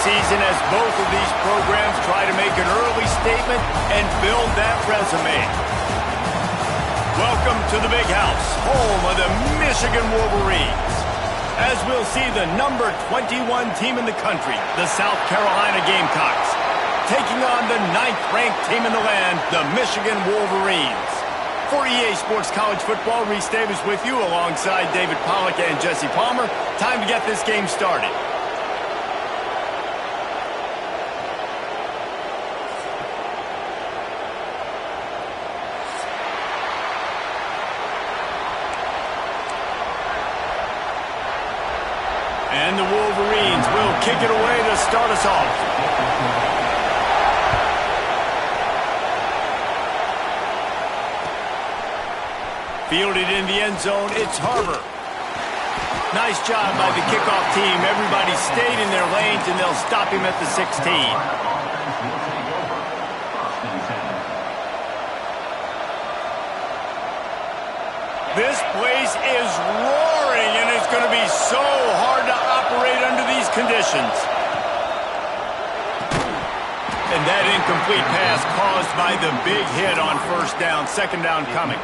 season as both of these programs try to make an early statement and build that resume. Welcome to the Big House, home of the Michigan Wolverines. As we'll see the number 21 team in the country, the South Carolina Gamecocks, taking on the 9th-ranked team in the land, the Michigan Wolverines. For EA Sports College Football, Reese Davis with you alongside David Pollack and Jesse Palmer. Time to get this game started. And the Wolverines will kick it away to start us off. Fielded in the end zone, it's Harbor. Nice job by the kickoff team. Everybody stayed in their lanes, and they'll stop him at the 16. This place is roaring, and it's going to be so hard to operate under these conditions. And that incomplete pass caused by the big hit on first down, second down coming.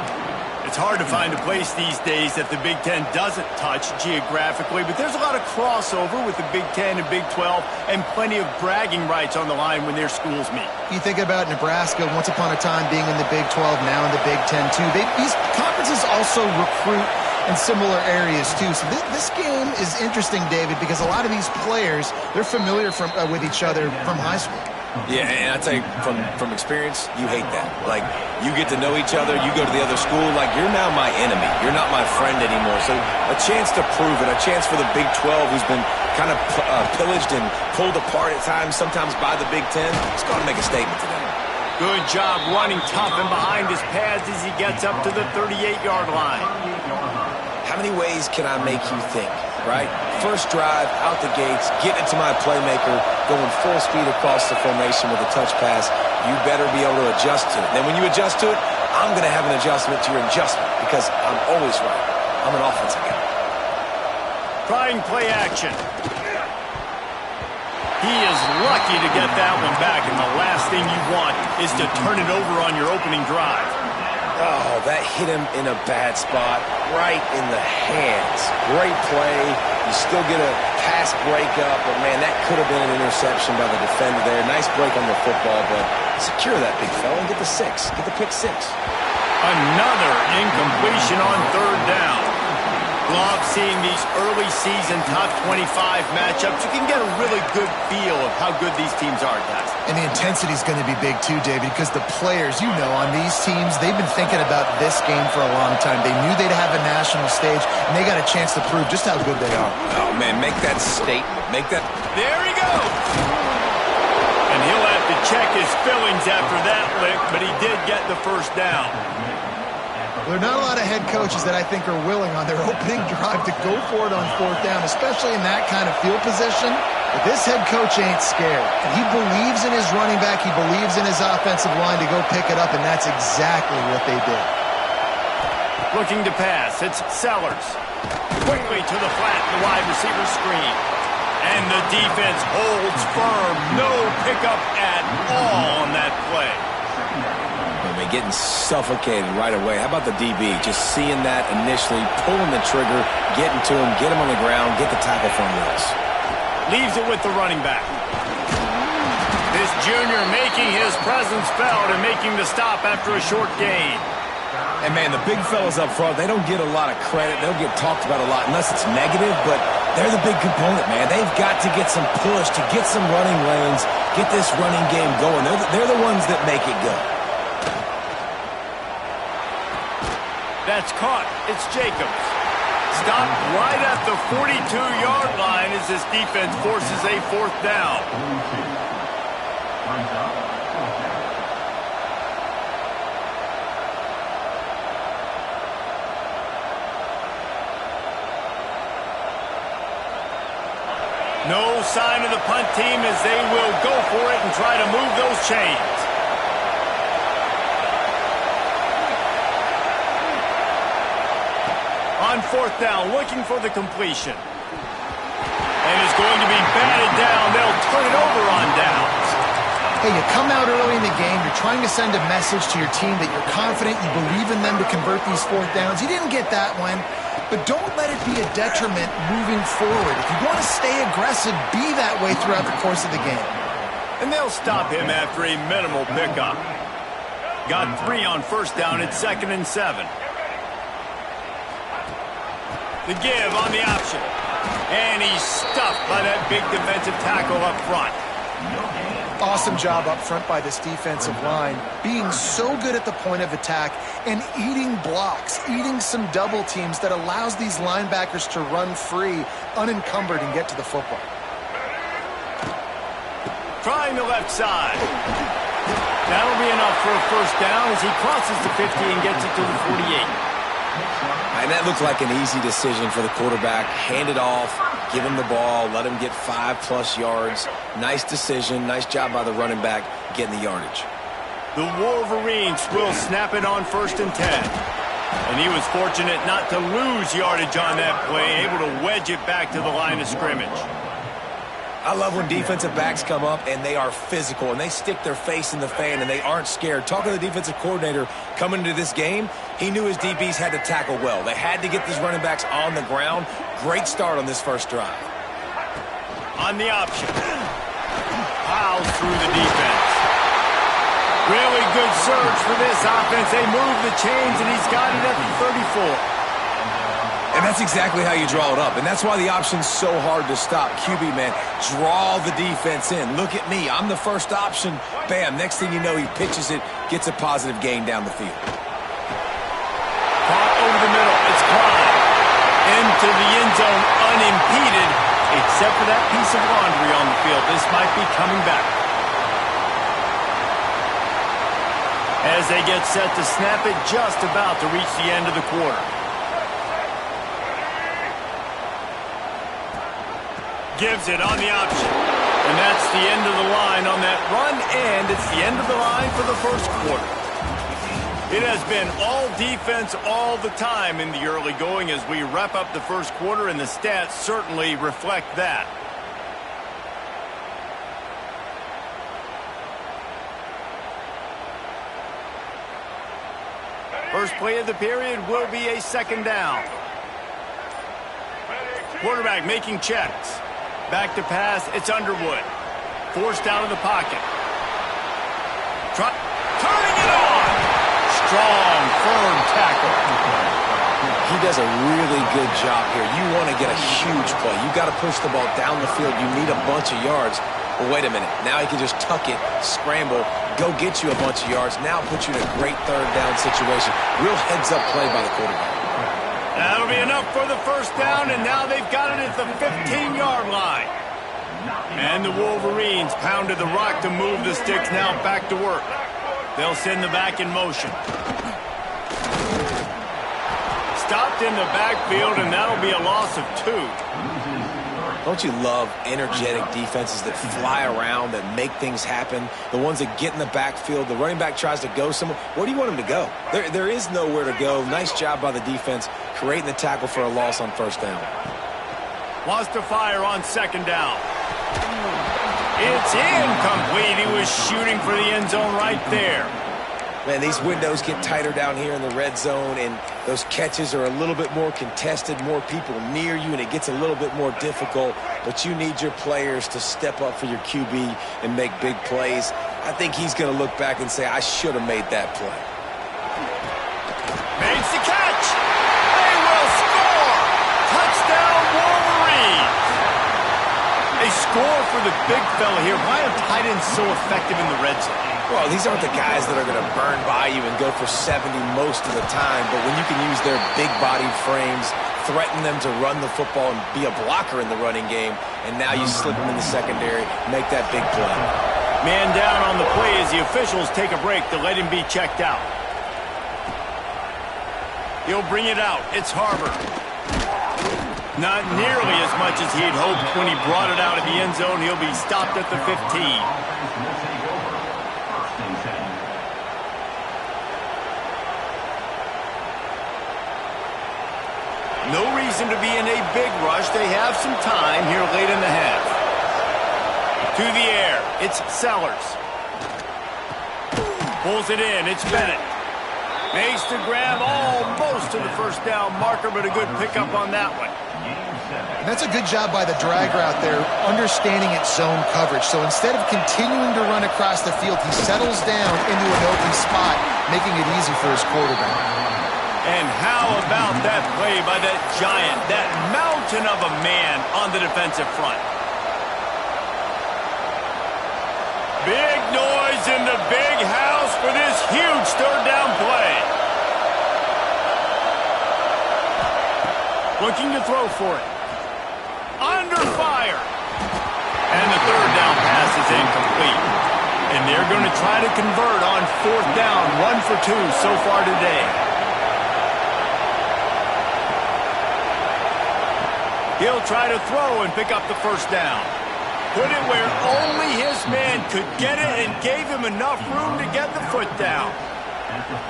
It's hard to find a place these days that the Big Ten doesn't touch geographically, but there's a lot of crossover with the Big Ten and Big 12 and plenty of bragging rights on the line when their schools meet. You think about Nebraska, once upon a time being in the Big 12, now in the Big 10 too. These conferences also recruit in similar areas too. So this game is interesting, David, because a lot of these players, they're familiar with each other from high school. Yeah, and I tell you, from experience, you hate that. Like, you get to know each other, you go to the other school, like, you're now my enemy. You're not my friend anymore. So a chance to prove it, a chance for the Big 12, who's been kind of pillaged and pulled apart at times, sometimes by the Big 10. It's going to make a statement to them. Good job running tough and behind his pads as he gets up to the 38-yard line. How many ways can I make you think, right? First drive, out the gates, get it to my playmaker, going full speed across the formation with a touch pass. You better be able to adjust to it. Then when you adjust to it, I'm going to have an adjustment to your adjustment because I'm always right. I'm an offensive guy. Trying play action. He is lucky to get that one back, and the last thing you want is to turn it over on your opening drive. Oh, that hit him in a bad spot, right in the hands. Great play. You still get a pass breakup, but, man, that could have been an interception by the defender there. Nice break on the football, but secure that big fella and get the 6. Get the pick 6. Another incompletion on third down. Love seeing these early season top 25 matchups. You can get a really good feel of how good these teams are, guys. And the intensity is going to be big too, David, because the players, you know, on these teams, they've been thinking about this game for a long time. They knew they'd have a national stage, and they got a chance to prove just how good they are. Oh, man, make that statement. Make that. There he goes. And he'll have to check his fillings after that lick, but he did get the first down. There are not a lot of head coaches that I think are willing on their opening drive to go for it on fourth down, especially in that kind of field position. But this head coach ain't scared. And he believes in his running back. He believes in his offensive line to go pick it up, and that's exactly what they did. Looking to pass. It's Sellers. Quickly to the flat, the wide receiver screen. And the defense holds firm. No pickup at all on that play. Getting suffocated right away. How about the DB? Just seeing that initially, pulling the trigger, getting to him, get him on the ground, get the tackle from Wills. Leaves it with the running back. This junior making his presence felt and making the stop after a short gain. And, man, the big fellas up front, they don't get a lot of credit. They don't get talked about a lot unless it's negative, but they're the big component, man. They've got to get some push, to get some running lanes, get this running game going. They're the ones that make it go. That's caught. It's Jacobs. Stopped right at the 42-yard line as his defense forces a fourth down. No sign of the punt team as they will go for it and try to move those chains. On fourth down, looking for the completion. And it's going to be batted down. They'll turn it over on downs. Hey, you come out early in the game, you're trying to send a message to your team that you're confident, you believe in them to convert these fourth downs. You didn't get that one, but don't let it be a detriment moving forward. If you want to stay aggressive, be that way throughout the course of the game. And they'll stop him after a minimal pickup. Got 3 on first down at 2nd and 7. The give on the option. And he's stuffed by that big defensive tackle up front. Awesome job up front by this defensive line, being so good at the point of attack and eating blocks, eating some double teams that allows these linebackers to run free, unencumbered, and get to the football. Trying the left side. That'll be enough for a first down as he crosses the 50 and gets it to the 48. And that looked like an easy decision for the quarterback. Hand it off, give him the ball, let him get 5+ yards. Nice decision, nice job by the running back getting the yardage. The Wolverines will snap it on 1st and 10. And he was fortunate not to lose yardage on that play, able to wedge it back to the line of scrimmage. I love when defensive backs come up and they are physical and they stick their face in the fan and they aren't scared. Talking to the defensive coordinator coming into this game, he knew his DBs had to tackle well. They had to get these running backs on the ground. Great start on this first drive. On the option. Plows through the defense. Really good surge for this offense. They move the chains and he's got it at the 34. And that's exactly how you draw it up. And that's why the option's so hard to stop. QB, man, draw the defense in. Look at me. I'm the first option. Bam. Next thing you know, he pitches it, gets a positive gain down the field. Caught over the middle. It's Klein. Into the end zone unimpeded, except for that piece of laundry on the field. This might be coming back. As they get set to snap it, just about to reach the end of the quarter. Gives it on the option. And that's the end of the line on that run, and it's the end of the line for the first quarter. It has been all defense all the time in the early going as we wrap up the first quarter, and the stats certainly reflect that. First play of the period will be a 2nd down. Quarterback making checks. Back to pass, it's Underwood. Forced out of the pocket. Turning it on! Strong, firm tackle. He does a really good job here. You want to get a huge play. You got to push the ball down the field. You need a bunch of yards. But wait a minute. Now he can just tuck it, scramble, go get you a bunch of yards. Now put you in a great 3rd down situation. Real heads-up play by the quarterback. That'll be enough for the first down, and now they've got it at the 15-yard line. And the Wolverines pounded the rock to move the sticks, now back to work. They'll send the back in motion. Stopped in the backfield, and that'll be a loss of 2. Don't you love energetic defenses that fly around, that make things happen? The ones that get in the backfield, the running back tries to go somewhere. Where do you want him to go? There is nowhere to go. Nice job by the defense, creating the tackle for a loss on 1st down. Wants to fire on 2nd down. It's incomplete. He was shooting for the end zone right there. Man, these windows get tighter down here in the red zone, and those catches are a little bit more contested, more people near you, and it gets a little bit more difficult. But you need your players to step up for your QB and make big plays. I think he's going to look back and say, I should have made that play. Makes the catch. They will score. Touchdown, Wolverines. A score for the big fella here. Why are tight ends so effective in the red zone? Well, these aren't the guys that are going to burn by you and go for 70 most of the time, but when you can use their big-bodied frames, threaten them to run the football and be a blocker in the running game, and now you slip them in the secondary, make that big play. Man down on the play as the officials take a break to let him be checked out. He'll bring it out. It's Harbor. Not nearly as much as he'd hoped when he brought it out of the end zone. He'll be stopped at the 15. No reason to be in a big rush. They have some time here late in the half. To the air, it's Sellers. Pulls it in, it's Bennett. Makes the grab almost to the first down marker, but a good pickup on that one. And that's a good job by the drag route there, understanding its zone coverage. So instead of continuing to run across the field, he settles down into an open spot, making it easy for his quarterback. And how about that play by that giant, that mountain of a man on the defensive front? Big noise in the big house for this huge third down play. Looking to throw for it. Under fire. And the third down pass is incomplete. And they're going to try to convert on fourth down, 1 for 2 so far today. He'll try to throw and pick up the first down. Put it where only his man could get it and gave him enough room to get the foot down.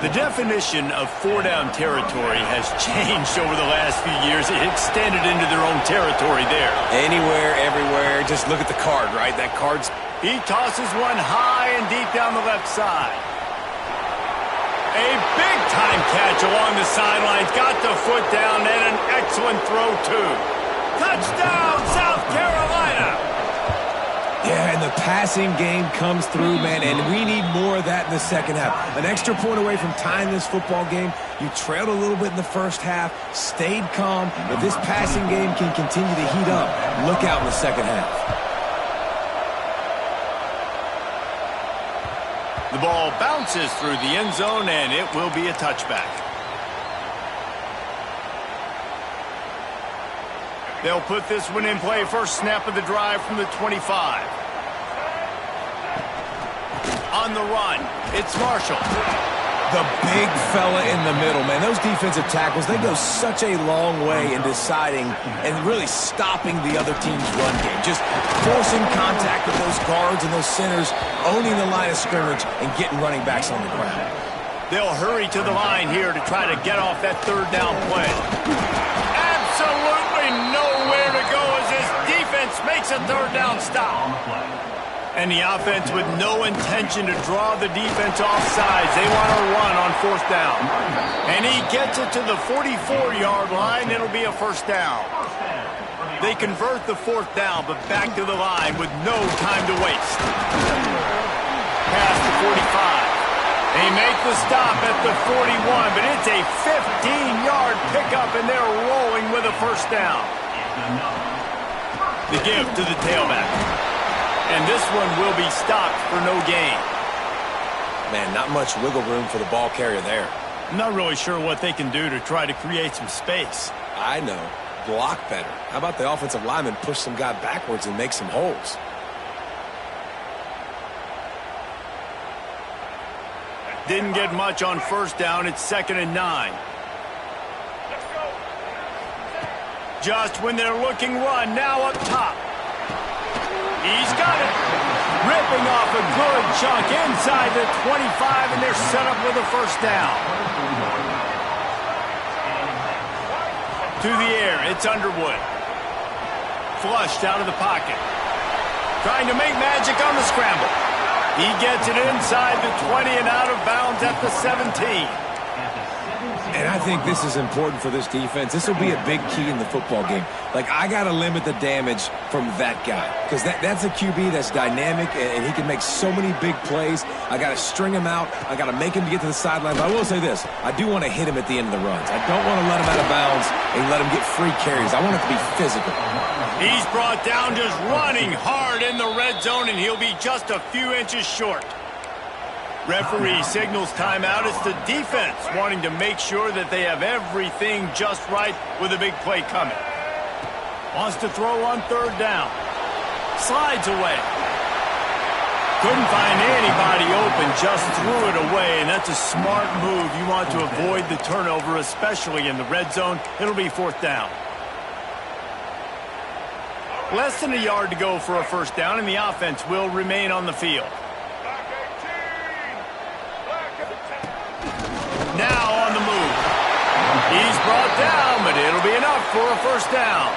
The definition of four-down territory has changed over the last few years. It extended into their own territory there. Anywhere, everywhere, just look at the card, right? That card's... He tosses one high and deep down the left side. A big-time catch along the sidelines. Got the foot down and an excellent throw, too. Touchdown, South Carolina! Yeah, and the passing game comes through, man, and we need more of that in the second half. An extra point away from tying this football game. You trailed a little bit in the first half, stayed calm. If this passing game can continue to heat up, look out in the second half. The ball bounces through the end zone, and it will be a touchback. They'll put this one in play. First snap of the drive from the 25. On the run, it's Marshall. The big fella in the middle, man. Those defensive tackles, they go such a long way in deciding and really stopping the other team's run game. Just forcing contact with those guards and those centers, owning the line of scrimmage, and getting running backs on the ground. They'll hurry to the line here to try to get off that third down play. Absolutely nowhere to go as this defense makes a third down stop. And the offense with no intention to draw the defense off sides. They want to run on fourth down. And he gets it to the 44-yard line. It'll be a first down. They convert the fourth down, but back to the line with no time to waste. Past the 45. They make the stop at the 41, but it's a 15-yard pickup, and they're rolling with a first down. The give to the tailback. And this one will be stopped for no gain. Man, not much wiggle room for the ball carrier there. I'm not really sure what they can do to try to create some space. I know. Block better. How about the offensive lineman push some guy backwards and make some holes? Didn't get much on first down. It's 2nd and 9. Just when they're looking run, now up top. He's got it. Ripping off a good chunk inside the 25, and they're set up with a first down. To the air, it's Underwood. Flushed out of the pocket. Trying to make magic on the scramble. He gets it inside the 20 and out of bounds at the 17. And I think this is important for this defense. This will be a big key in the football game. Like, I got to limit the damage from that guy. Because that's a QB that's dynamic, and he can make so many big plays. I got to string him out. I got to make him get to the sideline. But I will say this. I do want to hit him at the end of the runs. I don't want to let him out of bounds and let him get free carries. I want it to be physical. He's brought down just running hard in the red zone, and he'll be just a few inches short. Referee signals timeout. It's the defense wanting to make sure that they have everything just right with a big play coming. Wants to throw on third down. Slides away. Couldn't find anybody open, just threw it away, and that's a smart move. You want to avoid the turnover, especially in the red zone. It'll be fourth down. Less than a yard to go for a first down, and the offense will remain on the field. Now on the move. He's brought down, but but it'll be enough for a first down.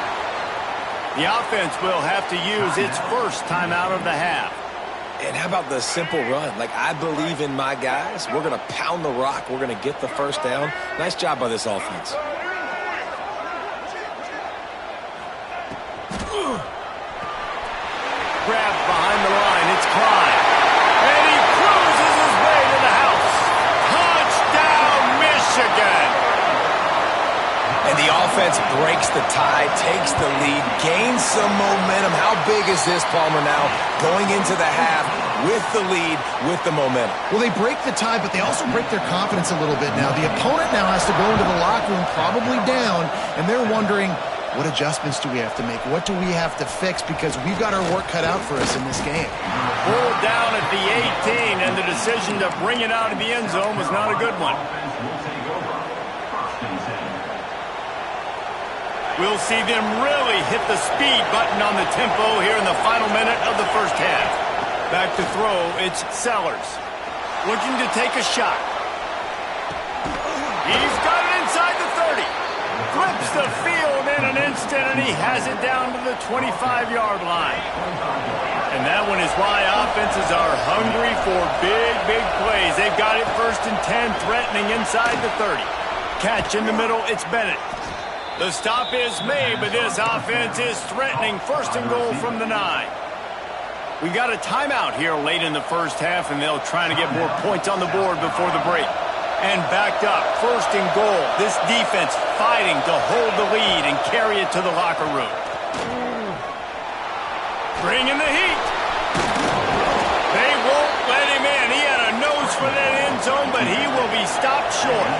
The offense will have to use its first timeout of the half. And how about the simple run? Like, I believe in my guys. We're going to pound the rock. We're going to get the first down. Nice job by this offense. Grab behind the line. It's Klein. And he cruises his way to the house. Touchdown, Michigan. And the offense breaks the tie, takes the lead, gains some momentum. How big is this, Palmer, now? Going into the half with the lead, with the momentum. Well, they break the tie, but they also break their confidence a little bit now. The opponent now has to go into the locker room probably down, and they're wondering, what adjustments do we have to make? What do we have to fix? Because we've got our work cut out for us in this game. Pulled down at the 18, and the decision to bring it out of the end zone was not a good one. We'll see them really hit the speed button on the tempo here in the final minute of the first half. Back to throw, it's Sellers. Looking to take a shot. He's got it inside the 30. Flips the field in an instant, and he has it down to the 25-yard line. And that one is why offenses are hungry for big, big plays. They've got it 1st and 10, threatening inside the 30. Catch in the middle, it's Bennett. The stop is made, but this offense is threatening 1st and goal from the 9. We got a timeout here late in the first half, and they'll try to get more points on the board before the break. And backed up, 1st and goal. This defense fighting to hold the lead and carry it to the locker room. Bring in the heat. They won't let him in. He had a nose for that end zone, but he will be stopped short.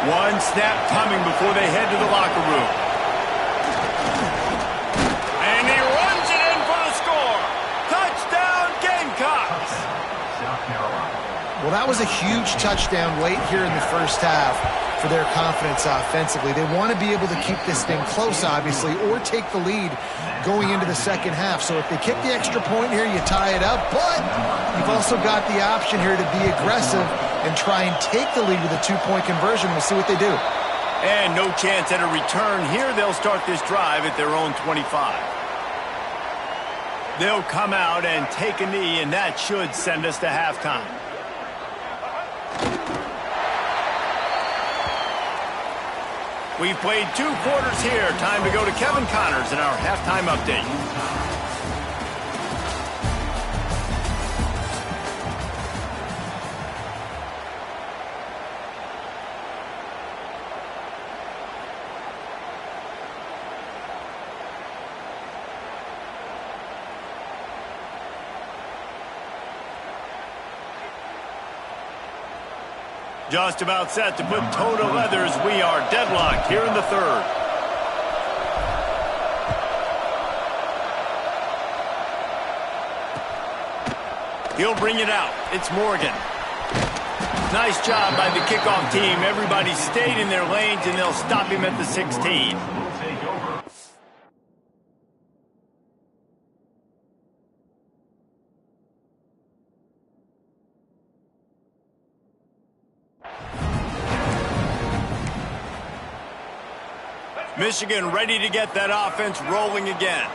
One snap coming before they head to the locker room. And he runs it in for the score. Touchdown, Gamecocks. Well, that was a huge touchdown late here in the first half for their confidence offensively. They want to be able to keep this thing close, obviously, or take the lead going into the second half. So if they kick the extra point here, you tie it up. But you've also got the option here to be aggressive and try and take the lead with a 2-point conversion. We'll see what they do. And no chance at a return here. They'll start this drive at their own 25. They'll come out and take a knee, and that should send us to halftime. We've played 2 quarters here. Time to go to Kevin Connors in our halftime update. Just about set to put toe to leathers. We are deadlocked here in the 3rd. He'll bring it out. It's Morgan. Nice job by the kickoff team. Everybody stayed in their lanes, and they'll stop him at the 16. Michigan ready to get that offense rolling again.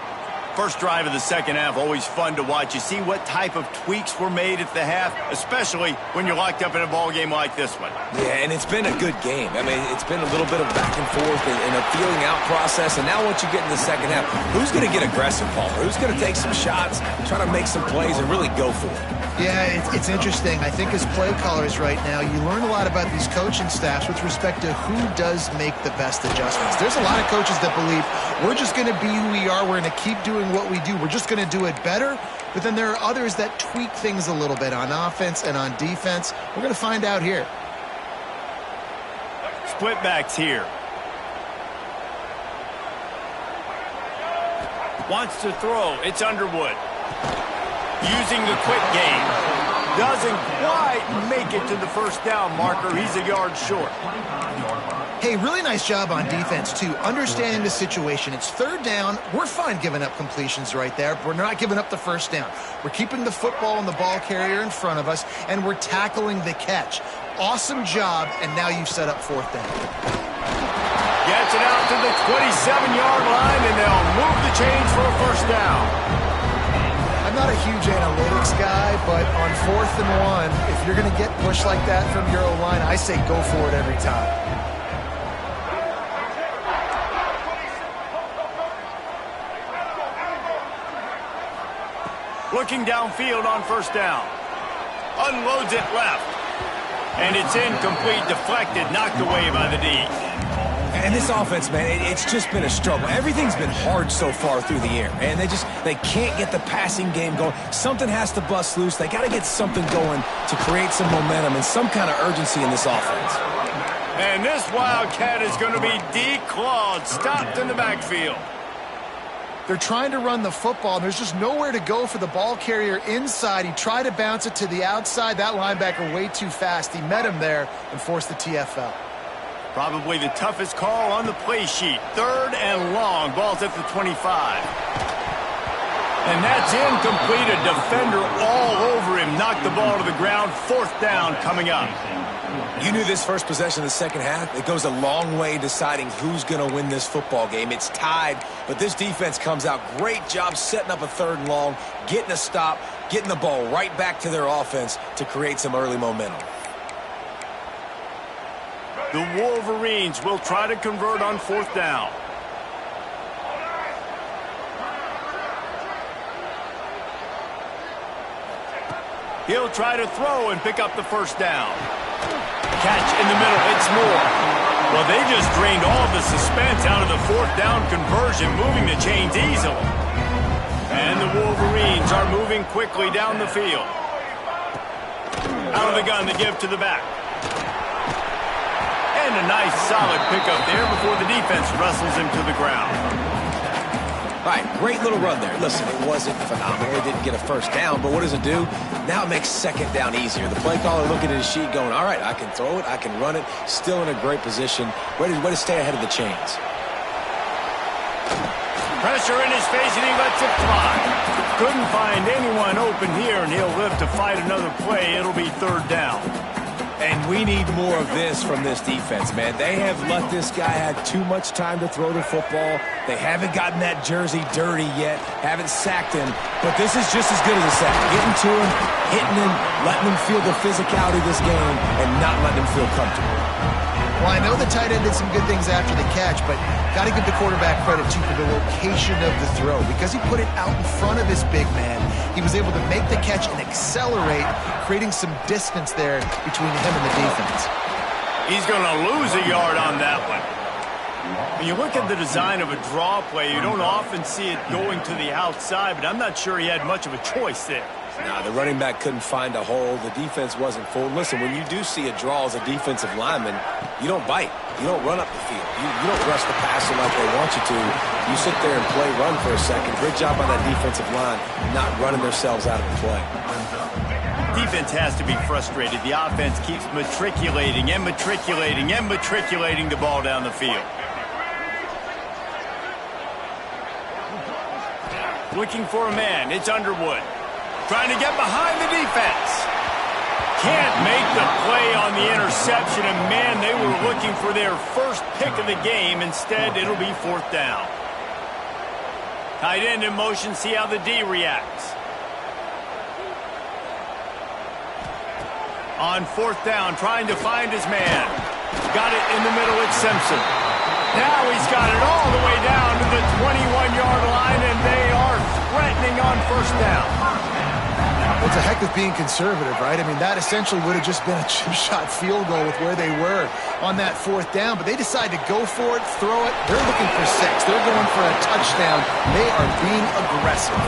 First drive of the second half, always fun to watch. You see what type of tweaks were made at the half, especially when you're locked up in a ball game like this one. Yeah, and it's been a good game. I mean, it's been a little bit of back and forth and a feeling out process. And now once you get in the second half, who's going to get aggressive, Paul? Who's going to take some shots, try to make some plays, and really go for it? Yeah, it's interesting. I think as play callers right now, you learn a lot about these coaching staffs with respect to who does make the best adjustments. There's a lot of coaches that believe we're just going to be who we are. We're going to keep doing what we do. We're just going to do it better. But then there are others that tweak things a little bit on offense and on defense. We're going to find out here. Split backs here. Wants to throw. It's Underwood. Using the quick game. Doesn't quite make it to the first down marker. He's a yard short. Hey, really nice job on defense, too. Understanding the situation. It's 3rd down. We're fine giving up completions right there. We're not giving up the first down. We're keeping the football and the ball carrier in front of us, and we're tackling the catch. Awesome job, and now you've set up 4th down. Gets it out to the 27-yard line, and they'll move the chains for a first down. I'm not a huge analytics guy, but on 4th and 1, if you're going to get pushed like that from your O-line, I say go for it every time. Looking downfield on first down. Unloads it left. And it's incomplete, deflected, knocked away by the D. And this offense, man, it's just been a struggle. Everything's been hard so far through the air. And they can't get the passing game going. Something has to bust loose. They got to get something going to create some momentum and some kind of urgency in this offense. And this Wildcat is going to be declawed, stopped in the backfield. They're trying to run the football, and there's just nowhere to go for the ball carrier inside. He tried to bounce it to the outside. That linebacker way too fast. He met him there and forced the TFL. Probably the toughest call on the play sheet. 3rd and long. Ball's at the 25. And that's incomplete. A defender all over him. Knocked the ball to the ground. 4th down coming up. You knew this first possession of the second half. It goes a long way deciding who's going to win this football game. It's tied, but this defense comes out. Great job setting up a 3rd and long, getting a stop, getting the ball right back to their offense to create some early momentum. The Wolverines will try to convert on 4th down. He'll try to throw and pick up the first down. Catch in the middle. It's Moore. Well, they just drained all the suspense out of the 4th down conversion, moving the chains easily. And the Wolverines are moving quickly down the field. Out of the gun, the give to the back. And a nice solid pickup there before the defense wrestles him to the ground. All right, great little run there. Listen, it wasn't phenomenal. It didn't get a first down, but what does it do? Now it makes 2nd down easier. The play caller looking at his sheet going, all right, I can throw it, I can run it. Still in a great position. Way to stay ahead of the chains. Pressure in his face, and he lets it fly. Couldn't find anyone open here, and he'll live to fight another play. It'll be 3rd down. And we need more of this from this defense, man. They have let this guy have too much time to throw the football. They haven't gotten that jersey dirty yet, haven't sacked him. But this is just as good as a sack. Getting to him, hitting him, letting him feel the physicality of this game, and not letting him feel comfortable. Well, I know the tight end did some good things after the catch, but got to give the quarterback credit, too, for the location of the throw. Because he put it out in front of his big man, he was able to make the catch and accelerate, creating some distance there between him and the defense. He's going to lose a yard on that one. When you look at the design of a draw play, you don't often see it going to the outside, but I'm not sure he had much of a choice there. Nah, the running back couldn't find a hole. The defense wasn't full. Listen, when you do see a draw as a defensive lineman, you don't bite. You don't run up the field. You don't rush the passer like they want you to. You sit there and play run for a second. Great job on that defensive line, not running themselves out of the play. Defense has to be frustrated. The offense keeps matriculating and matriculating and matriculating the ball down the field. Looking for a man. It's Underwood. Trying to get behind the defense. Can't make the play on the interception. And, man, they were looking for their first pick of the game. Instead, it'll be 4th down. Tight end in motion. See how the D reacts. On 4th down, trying to find his man. Got it in the middle. It's Simpson. Now he's got it all the way down to the 21-yard line, and they are threatening on first down. It's a heck of being conservative, right? I mean, that essentially would have just been a chip shot field goal with where they were on that 4th down, but they decided to go for it, throw it. They're looking for 6. They're going for a touchdown. They are being aggressive.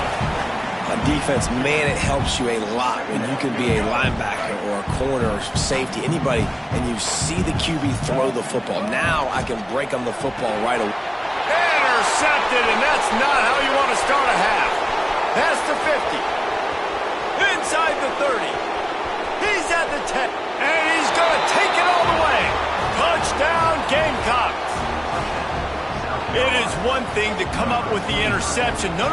On defense, man, it helps you a lot when you can be a linebacker or a corner or safety, anybody, and you see the QB throw the football. Now I can break on the football right away. Intercepted, and that's not how you want to start a half. That's the 50. Inside the 30. He's at the 10. And he's going to take it all the way. Touchdown, Gamecocks. It is one thing to come up with the interception. No,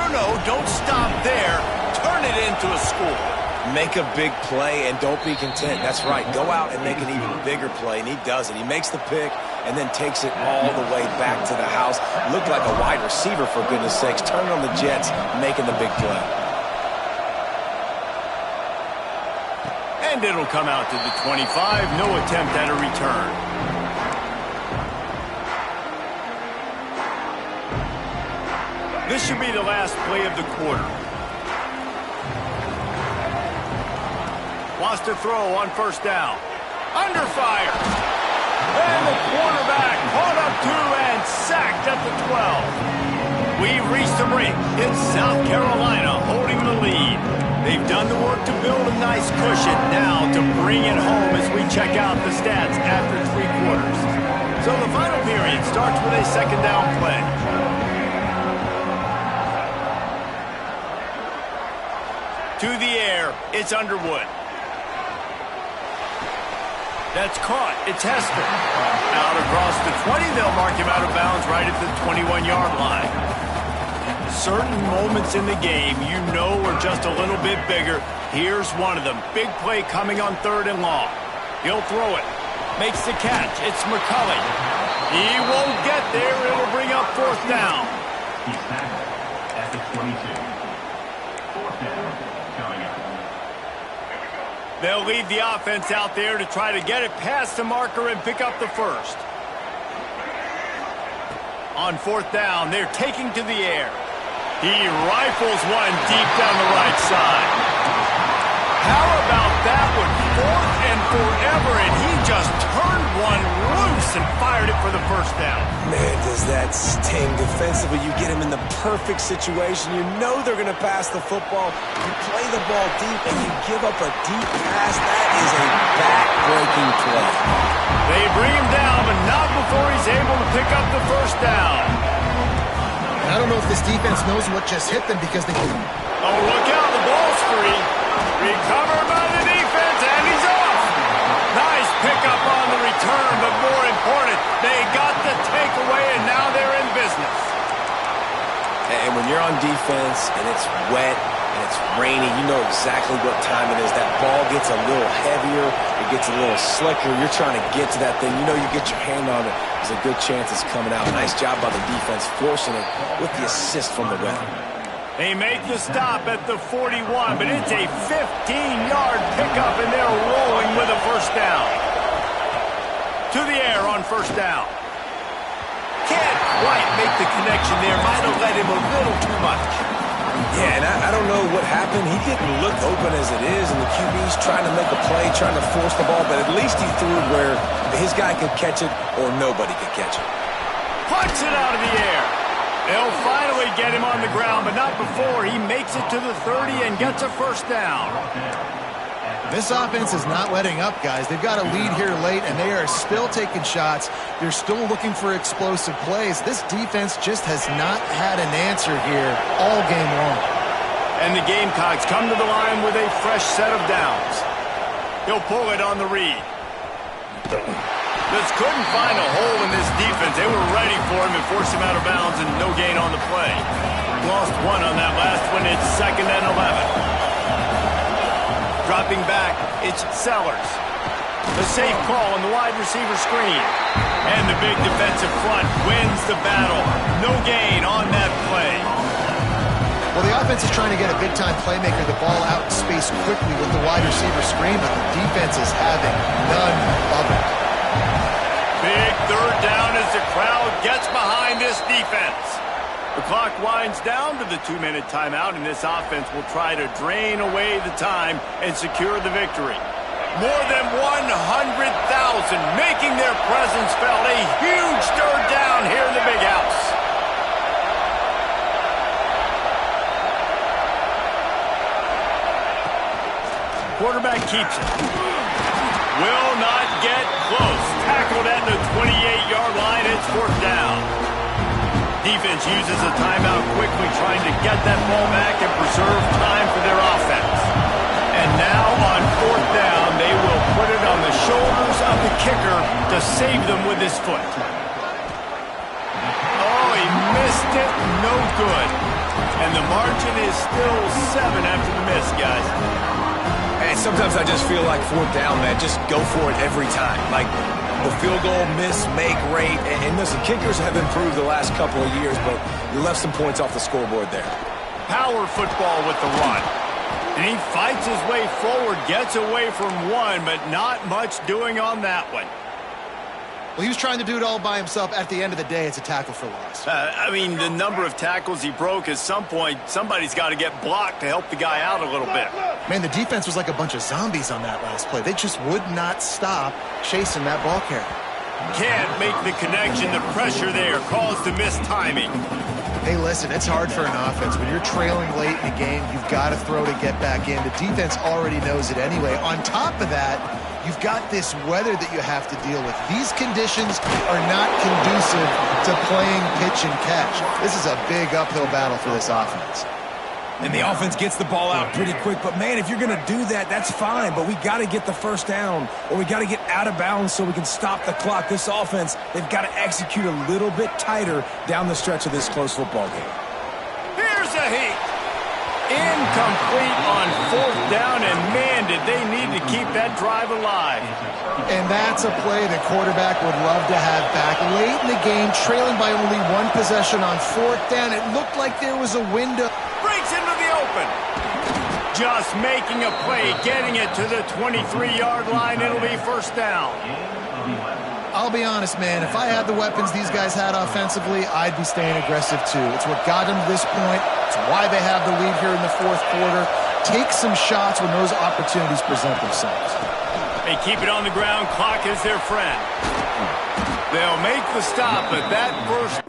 don't stop there. Turn it into a score. Make a big play and don't be content. That's right. Go out and make an even bigger play, and he does it. He makes the pick and then takes it all the way back to the house. Looked like a wide receiver, for goodness sakes. Turning on the Jets, making the big play. And it'll come out to the 25. No attempt at a return. This should be the last play of the quarter. Wants to throw on first down. Under fire. And the quarterback caught up to and sacked at the 12. We've reached the break. It's South Carolina holding the lead. They've done the work to build a nice cushion. Now to bring it home as we check out the stats after 3 quarters. So the final period starts with a second down play. To the air, it's Underwood. That's caught. It's Hester. Out across the 20, they'll mark him out of bounds right at the 21-yard line. Certain moments in the game you know are just a little bit bigger. Here's one of them. Big play coming on 3rd and long. He'll throw it. Makes the catch. It's McCulley. He won't get there. It'll bring up 4th down. He's tackled at the 22. 4th down. Coming up. They'll leave the offense out there to try to get it past the marker and pick up the first. On 4th down, they're taking to the air. He rifles one deep down the right side. How about that one? 4th and forever, and he just turned one loose and fired it for the first down. Man, does that sting defensively. You get him in the perfect situation. You know they're going to pass the football. You play the ball deep, and you give up a deep pass. That is a back-breaking play. They bring him down, but not before he's able to pick up the first down. I don't know if this defense knows what just hit them because they... Oh, look out, the ball's free. Recovered by the defense, and he's off. Nice pickup on the return, but more important, they got the takeaway, and now they're in business. And when you're on defense, and it's wet, and it's rainy, you know exactly what time it is. That ball gets a little heavier, it gets a little slicker. You're trying to get to that thing. You know you get your hand on it. There's a good chance it's coming out. Nice job by the defense, forcing it with the assist from the ref. They make the stop at the 41, but it's a 15-yard pickup, and they're rolling with a first down. To the air on first down. Can't quite make the connection there. Might have let him a little too much. Yeah, and I don't know what happened. He didn't look open as it is, and the QB's trying to make a play, trying to force the ball, but at least he threw it where his guy could catch it or nobody could catch it. Punts it out of the air. They'll finally get him on the ground, but not before he makes it to the 30 and gets a first down. This offense is not letting up, guys. They've got a lead here late, and they are still taking shots. They're still looking for explosive plays. This defense just has not had an answer here all game long. And the Gamecocks come to the line with a fresh set of downs. He'll pull it on the read. Just couldn't find a hole in this defense. They were ready for him and forced him out of bounds, and no gain on the play. Lost one on that last one. It's 2nd and 11. Dropping back, it's Sellers. The safe call on the wide receiver screen. And the big defensive front wins the battle. No gain on that play. Well, the offense is trying to get a big-time playmaker the ball out in space quickly with the wide receiver screen, but the defense is having none of it. Big 3rd down as the crowd gets behind this defense. The clock winds down to the 2-minute timeout, and this offense will try to drain away the time and secure the victory. More than 100,000 making their presence felt. A huge 3rd down here in the big house. Quarterback keeps it. Will not get close. Tackled at the 28-yard line. It's 4th down. Defense uses a timeout quickly, trying to get that ball back and preserve time for their offense. And now on 4th down, they will put it on the shoulders of the kicker to save them with his foot. Oh, he missed it. No good. And the margin is still 7 after the miss, guys. Sometimes I just feel like fourth down, man, just go for it every time. Like, the field goal miss-make rate. And listen, kickers have improved the last couple of years, but you left some points off the scoreboard there. Power football with the run. And he fights his way forward, gets away from one, but not much doing on that one. Well, he was trying to do it all by himself. At the end of the day, it's a tackle for loss. I mean, the number of tackles he broke, at some point, somebody's got to get blocked to help the guy out a little bit. Man, the defense was like a bunch of zombies on that last play. They just would not stop chasing that ball carrier. Can't make the connection. The pressure there caused the missed timing. Hey, listen, it's hard for an offense. When you're trailing late in the game, you've got to throw to get back in. The defense already knows it anyway. On top of that, you've got this weather that you have to deal with. These conditions are not conducive to playing pitch and catch. This is a big uphill battle for this offense. And the offense gets the ball out pretty quick. But, man, if you're going to do that, that's fine. But we got to get the first down, or we got to get out of bounds so we can stop the clock. This offense, they've got to execute a little bit tighter down the stretch of this close football game. Here's a heat. Incomplete on fourth down, and, man, did they need to keep that drive alive. And that's a play the quarterback would love to have back. Late in the game, trailing by only one possession on fourth down, it looked like there was a window. Breaks into the open. Just making a play, getting it to the 23-yard line. It'll be first down. I'll be honest, man. If I had the weapons these guys had offensively, I'd be staying aggressive too. It's what got them to this point. It's why they have the lead here in the fourth quarter. Take some shots when those opportunities present themselves. They keep it on the ground. Clock is their friend. They'll make the stop, but that first...